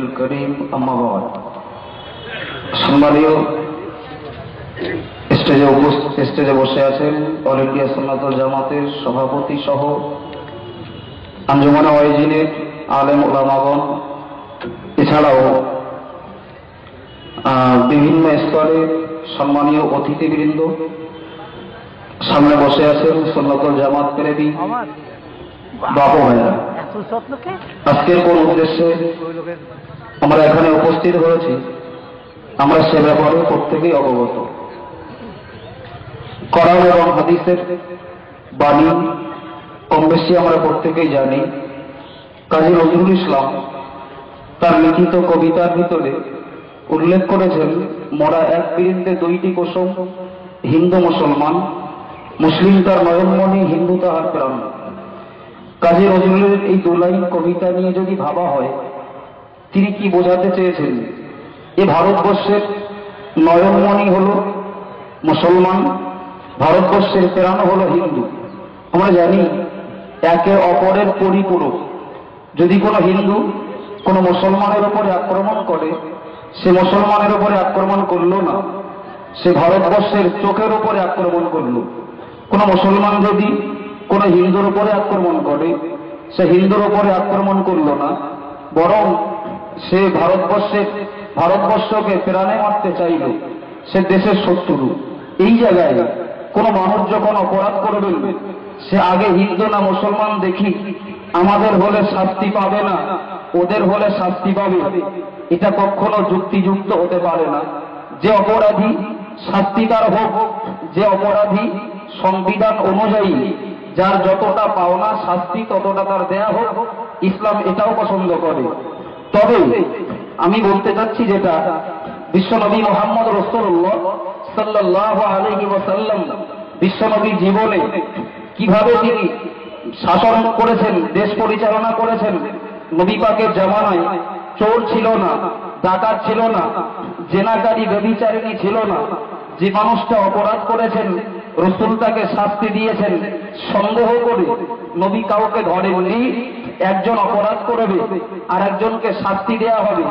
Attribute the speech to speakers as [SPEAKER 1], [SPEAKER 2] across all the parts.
[SPEAKER 1] الكريم أما بعد সম্মানীয় স্টেজে বসে আছেন অল ইন্ডিয়া সুন্নাতুল জামাতের সভাপতি সহ আঞ্জুমানে ওয়াইজিনের আলেম ওলামাগণ, এছাড়াও বিভিন্ন স্তরে সম্মানীয় অতিথিবৃন্দ, সামনে বসে আছেন সুন্নাতুল জামাত প্রেমী বাবু ভাইরা। আজকের কোন উদ্দেশ্যে আমরা এখানে উপস্থিত হয়েছি আমরা সে ব্যাপারে প্রত্যেকেই অবগত। কোরআন এবং হাদিসের বাণী কম বেশি আমরা প্রত্যেকেই জানি। কাজী নজরুল ইসলাম তার লিখিত কবিতার ভিতরে উল্লেখ করেছেন, মোরা এক বৃন্তে দুইটি কোসম, হিন্দু মুসলমান, মুসলিম তার নয়নমণি, হিন্দু তাহার প্রাণ। কাজী নজরুলের এই দু লাইন কবিতা নিয়ে যদি ভাবা হয়, তিনি কি বোঝাতে চেয়েছেন? এ ভারতবর্ষের নয়নমণি হলো মুসলমান, ভারতবর্ষের প্রাণ হলো হিন্দু। আমরা জানি একে অপরের পরিপূরক। যদি কোনো হিন্দু কোনো মুসলমানের উপরে আক্রমণ করে, সে মুসলমানের উপরে আক্রমণ করলো না, সে ভারতবর্ষের চোখের উপরে আক্রমণ করলো। কোনো মুসলমান যদি কোনো হিন্দুর উপরে আক্রমণ করে, সে হিন্দুর উপরে আক্রমণ করলো না, বরং সে ভারতবর্ষকে প্রাণে মারতে চাইল, সে দেশের শত্রু। এই জায়গায় কোনো মানুষ যখন অপরাধ করবেন, সে আগে হিন্দু না মুসলমান দেখি, আমাদের হলে শাস্তি পাবে না, ওদের হলে শাস্তি পাবে, এটা কখনো যুক্তিযুক্ত হতে পারে না। যে অপরাধী শাস্তি তার হোক, যে অপরাধী সংবিধান অনুযায়ী যার যতটা পাওনা শাস্তি ততটা তার দেয়া হোক, ইসলাম এটাও পছন্দ করে। তবে আমি বলতে চাচ্ছি যেটা বিশ্বনবী মুহাম্মদ রাসূলুল্লাহ সাল্লাল্লাহু আলাইহি ওয়াসাল্লাম বিশ্বনবীর জীবনে কিভাবে তিনি শাসন করেছেন, দেশ পরিচালনা করেছেন। নবী পাকের জামানায় চোর ছিল না, ডাকাত ছিল না, জেনাকারী ব্যভিচারিণী ছিল না। যে মানুষটা অপরাধ করেছেন, রাসূল তাকে শাস্তি দিয়েছেন সন্দেহ করে। নবী কাউকে ধরেননি, একজন অপরাধ করবে আর একজনকে শাস্তি দেয়া হবে।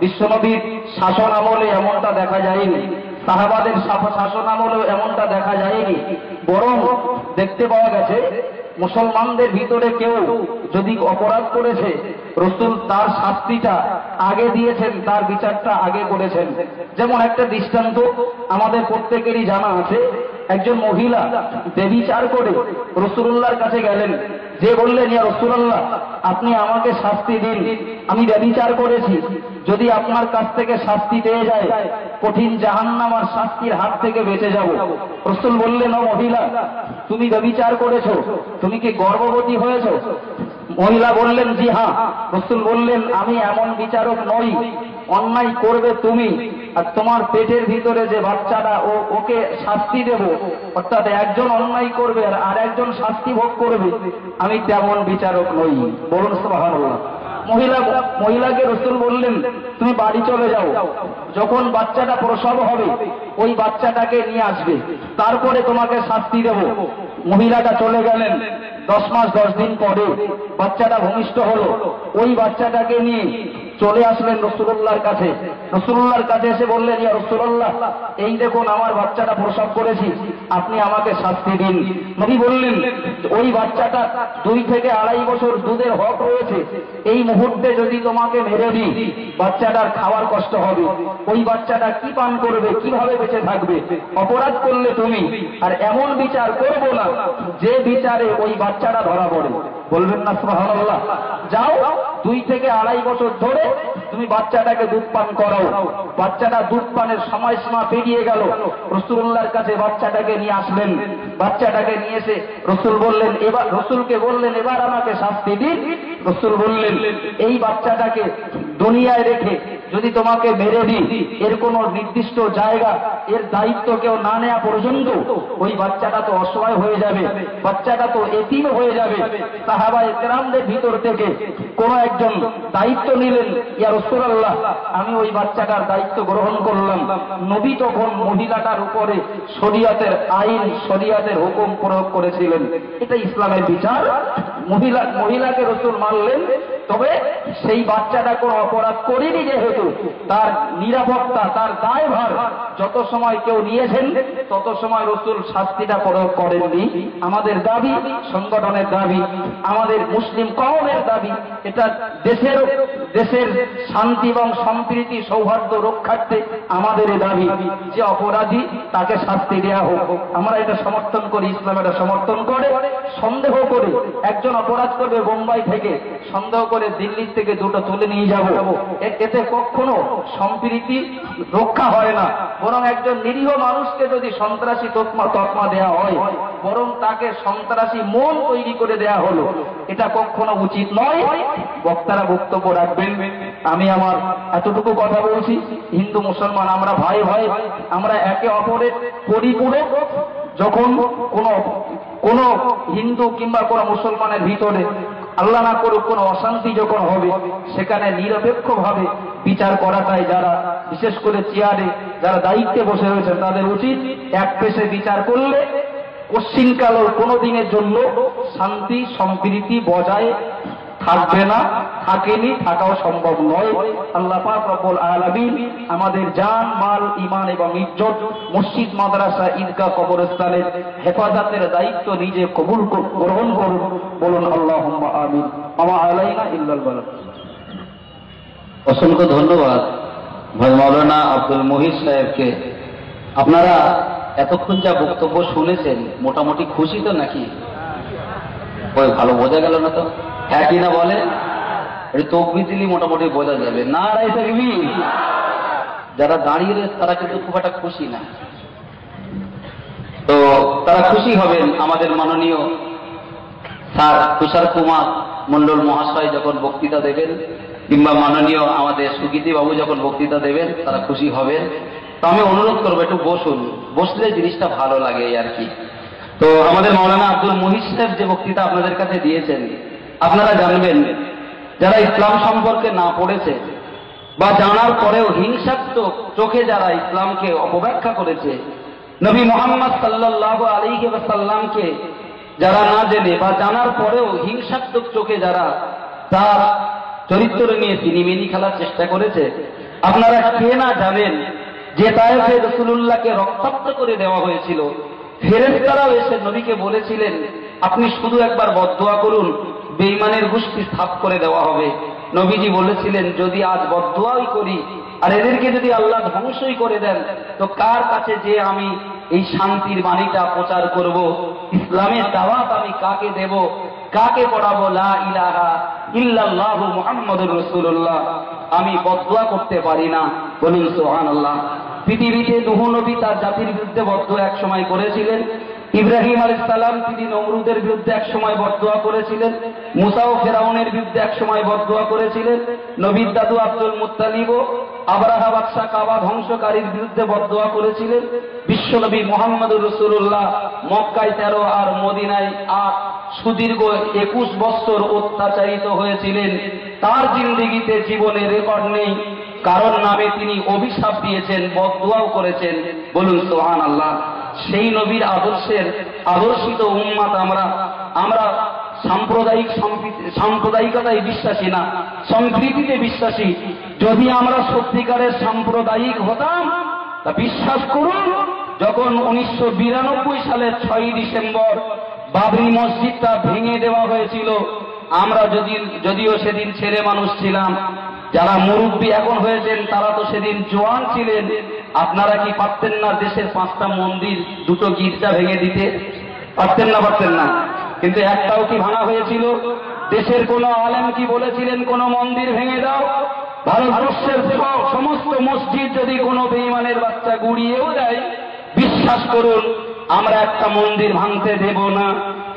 [SPEAKER 1] বিশ্বনবীর শাসন আমলে এমনটা দেখা যায়নি, সাহাবাদের শাসন আমলেও এমনটা দেখা যায়নি। বরং দেখতে পাওয়া গেছে মুসলমানদের ভিতরে কেউ যদি অপরাধ করেছে, রাসূল তার শাস্তিটা আগে দিয়েছেন, তার বিচারটা আগে করেছেন। যেমন একটা দৃষ্টান্ত আমাদের প্রত্যেকেরই জানা আছে, একজন মহিলা ব্যভিচার করে রাসূলুল্লাহর কাছে গেলেন, যে বললেন, ইয়া রাসূলুল্লাহ, আপনি আমাকে শাস্তি দিন, আমি ব্যভিচার করেছি, যদি আপনার কাছ থেকে শাস্তি পেয়ে যায় কঠিন জাহান্নাম আর শাস্তির হাত থেকে বেঁচে যাব। রাসূল বললেন, ও মহিলা, তুমি ব্যভিচার করেছো, তুমি কি গর্ভবতী হয়েছো? মহিলা বললেন, জি হ্যাঁ। রাসূল বললেন, আমি এমন বিচারক নই, অন্যায় করবে তুমি আর তোমার পেটের ভিতরে যে বাচ্চাটা, ওকে শাস্তি দেব। অর্থাৎ একজন অন্যায় করবে আর একজন শাস্তি ভোগ করবে, আমি তেমন বিচারক নই। বলুন সুবহানাল্লাহ। মহিলাকে রাসূল বললেন, তুমি বাড়ি চলে যাও, যখন বাচ্চাটা প্রসব হবে ওই বাচ্চাটাকে নিয়ে আসবে, তারপরে তোমাকে শাস্তি দেব। মহিলাটা চলে গেলেন। 10 মাস 10 দিন পরে বাচ্চাটা ভূমিষ্ঠ হলো। ওই বাচ্চাটাকে নিয়ে চলে আসলেন রাসূলুল্লাহর কাছে। রাসূলুল্লাহর কাছে এসে বললেন, ইয়া রাসূলুল্লাহ, এই দেখুন আমার বাচ্চাটা প্রসব করেছি, আপনি আমাকে শাস্তি দিন। নবী বললেন, ওই বাচ্চাটা 2 থেকে 2.5 বছর দুধের হক রয়েছে, এই মুহূর্তে যদি তোমাকে মেরে দিই বাচ্চাটার খাওয়ার কষ্ট হবে, ওই বাচ্চাটা কি পান করবে, কিভাবে বেঁচে থাকবে? অপরাধ করলে তুমি, আর এমন বিচার করব না যে বিচারে ওই বাচ্চাটা ধরা পড়ে। বলবেন না সুবহানাল্লাহ? যাও, 2 থেকে 2.5 বছর ধরে তুমি বাচ্চাটাকে দুধ পান করাও। বাচ্চাটা দুধ পানের সময়সীমা পেরিয়ে গেল। রাসূলুল্লাহর কাছে বাচ্চাটাকে নিয়ে আসলেন। বাচ্চাটাকে নিয়ে এসে রাসূলকে বললেন, এবার আমাকে শাস্তি দিন। রাসূল বললেন, এই বাচ্চাটাকে দুনিয়ায় রেখে যদি তোমাকে মেরে দিই, এর কোনো নির্দিষ্ট জায়গা, এর দায়িত্ব কেউ না নেওয়া পর্যন্ত ওই বাচ্চাটা তো অসহায় হয়ে যাবে, বাচ্চাটা তো এতিম হয়ে যাবে। সাহাবায়ে কেরামদের ভিতর থেকে কোন একজন দায়িত্ব নিলেন, ইয়া রাসূলুল্লাহ আমি ওই বাচ্চাটার দায়িত্ব গ্রহণ করলাম। নবী তখন মহিলাটার উপরে শরীয়তের আইন, শরীয়তের হুকুম প্রয়োগ করেছিলেন। এটা ইসলামের বিচার। মহিলাকে রাসূল মানলেন, তবে সেই বাচ্চাটা কোনো অপরাধ করেনি, যেহেতু তার নিরাপত্তা, তার দায়ভার যত সময় কেউ নিয়েছেন তত সময় রাসূল শাস্তিটা প্রয়োগ করেননি। আমাদের দাবি, সংগঠনের দাবি, আমাদের মুসলিম কওমের দাবি, এটা দেশের শান্তি এবং সম্প্রীতি সৌহার্দ্য রক্ষার্থে আমাদের দাবি যে অপরাধী তাকে শাস্তি দেওয়া হোক। আমরা এটা সমর্থন করি, ইসলাম এটা সমর্থন করে। সন্দেহ করে একজন অপরাধ করবে বোম্বাই থেকে, সন্দেহ করে দিল্লি থেকে দুটো তুলে নিয়ে যাব, এতে কখনো সম্প্রীতি রক্ষা হয় না। বরং একজন নিরীহ মানুষকে যদি সন্ত্রাসী তকমা দেওয়া হয়, বরং তাকে সন্ত্রাসী মন তৈরি করে দেয়া হলো, এটা কখনো উচিত নয়। বক্তারা বক্তব্য রাখবেন, আমি আমার এতটুকু কথা বলছি। হিন্দু মুসলমান আমরা ভাই ভাই, আমরা একে অপরের পরিপূরক। যখন কোন হিন্দু কিংবা কোন মুসলমানের ভিতরে আল্লাহ না করুক কোন অশান্তি যখন হবে, সেখানে নিরপেক্ষভাবে বিচার করাটাই, যারা বিশেষ করে চেয়ারে যারা দায়িত্বে বসে রয়েছেন তাদের উচিত। এক পেশে বিচার করলে পশ্চিমকালেও কোনো দিনের জন্য শান্তি সম্প্রীতি বজায় থাকবে না, থাকেনি, থাকাও সম্ভব নয়। আল্লাহ পাক রব্বুল আলামিন আমাদের জান, মাল, ঈমান এবং ইজ্জত, মসজিদ, মাদ্রাসা, ঈদগাহ, কবরস্থানের হেফাজতের দায়িত্ব নিজে কবুল গ্রহণ করুন। বলুন আল্লাহুম্মা আমিন। আমা আলাইনা ইল্লাল বালাগ।
[SPEAKER 2] অসংখ্য ধন্যবাদ ভাই মাওলানা আব্দুল মুহিত সাহেবকে। আপনারা এতক্ষণ যা বক্তব্য শুনেছেন, মোটামুটি খুশি তো নাকি? ওই ভালো বোঝা গেল না তো? হ্যাঁ কিনা বলে? তকবীর দিলি মোটামুটি বোঝা যাবে। নারায়ে তাকবীর। যারা দাঁড়িয়ে রয়েছে তারা কিন্তু খুব একটা খুশি না। তো তারা খুশি হবেন আমাদের মাননীয় স্যার তুষার কুমার মন্ডল মহাশয় যখন বক্তৃতা দেবেন, কিংবা মাননীয় আমাদের সুগীতি বাবু যখন বক্তৃতা দেবেন, তারা খুশি হবেন। তো আমি অনুরোধ করবো একটু বসুন, বসলে জিনিসটা ভালো লাগে আর কি। তো আমাদের মাওলানা আব্দুল মুহিত সাহেব যে বক্তৃতা আপনাদের কাছে দিয়েছেন, আপনারা জানবেন যারা ইসলাম সম্পর্কে না পড়েছে বা জানার পরেও হিংসাত্মক চোখে যারা ইসলামকে অপব্যাখ্যা করেছে, নবী মুহাম্মদ সাল্লাল্লাহু আলাইহি ওয়াসাল্লামকে যারা না জেনে বা জানার পরেও হিংসাত্মক চোখে যারা তার চরিত্র নিয়ে সিনেমিনি খেলার চেষ্টা করেছে, আপনারা কে না জানেন যে তায়েফে রাসূলুল্লাহকে রক্তাক্ত করে দেওয়া হয়েছিল। ফেরেশতারাও এসে নবীকে বলেছিলেন আপনি শুধু একবার বদদুয়া করুন, বেঈমানের গোষ্ঠী সাফ করে দেওয়া হবে। নবীজি বলেছিলেন যদি আজ বদদুয়াই করি আর এদেরকে যদি আল্লাহ ধ্বংসই করে দেন, তো কার কাছে যে আমি এই শান্তির বাণীটা প্রচার করব, ইসলামের দাওয়াত আমি কাকে দেব, কাকে পড়াবো লা ইলাহা ইল্লাল্লাহু মুহাম্মাদুর রাসূলুল্লাহ? আমি বদদুয়া করতে পারি না। বলুন সুবহানাল্লাহ। পৃথিবীতে নূহ নবী তার জাতির বিরুদ্ধে বদদুয়া এক সময় করেছিলেন। ইব্রাহিম আলাইহিস সালাম তিনি নমরুদের বিরুদ্ধে এক সময় বদদুয়া করেছিলেন। মুসা ও ফেরাউনের বিরুদ্ধে এক সময় বদদুয়া করেছিলেন। নবীর দাদু আব্দুল মুত্তালিবও আবরাহা বাদশা কাবা ধ্বংসকারীর বিরুদ্ধে বদদুয়া করেছিলেন। বিশ্বনবী মুহাম্মদুর রাসূলুল্লাহ মক্কায় 13 আর মদিনায় 8 সুদীর্ঘ 21 বছর অত্যাচারিত হয়েছিলেন। তার জিন্দেগিতে জীবনে রেকর্ড নেই কারোর নামে তিনি অভিশাপ দিয়েছেন, বদদুয়াও করেছেন। বলুন সুবহানাল্লাহ। সেই নবীর আদর্শিত উম্মাত আমরা সাম্প্রদায়িকতায় বিশ্বাসী না, সম্প্রীতিতে বিশ্বাসী। যদি আমরা সত্যিকারের সাম্প্রদায়িক হতাম, তা বিশ্বাস করুন যখন 1992 সালের 6 ডিসেম্বর বাবরি মসজিদটা ভেঙে দেওয়া হয়েছিল, আমরা যদিও সেদিন ছেলে মানুষ ছিলাম, যারা মুরব্বী এখন হয়েছেন তারা তো সেদিন জোয়ান ছিলেন, আপনারা কি পারতেন না দেশের 5টা মন্দির 2টো গির্জা ভেঙে দিতে? পারতেন না? কিন্তু একটাও কি ভাঙা হয়েছিল? দেশের কোন আলেম কি বলেছিলেন কোন মন্দির ভেঙে দাও? ভারতবর্ষের সমস্ত মসজিদ যদি কোনো বেঈমানের বাচ্চা গুড়িয়েও দেয়, বিশ্বাস করুন আমরা একটা মন্দির ভাঙতে দেব না,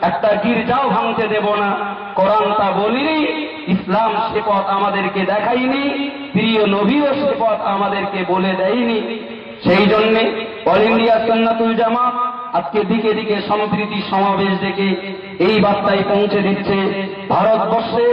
[SPEAKER 2] একটা গির্জাও ভাঙতে দেব না। কোরআন তা বলিনি, ইসলাম সে পথ আমাদেরকে দেখায়নি, প্রিয় নবীও সে পথ আমাদেরকে বলে দেয়নি। সেই জন্যে অল ইন্ডিয়া সুন্নাতুল জামাত আজকে দিকে দিকে সম্প্রীতি সমাবেশ ডেকে এই বার্তায় পৌঁছে দিচ্ছে ভারতবর্ষে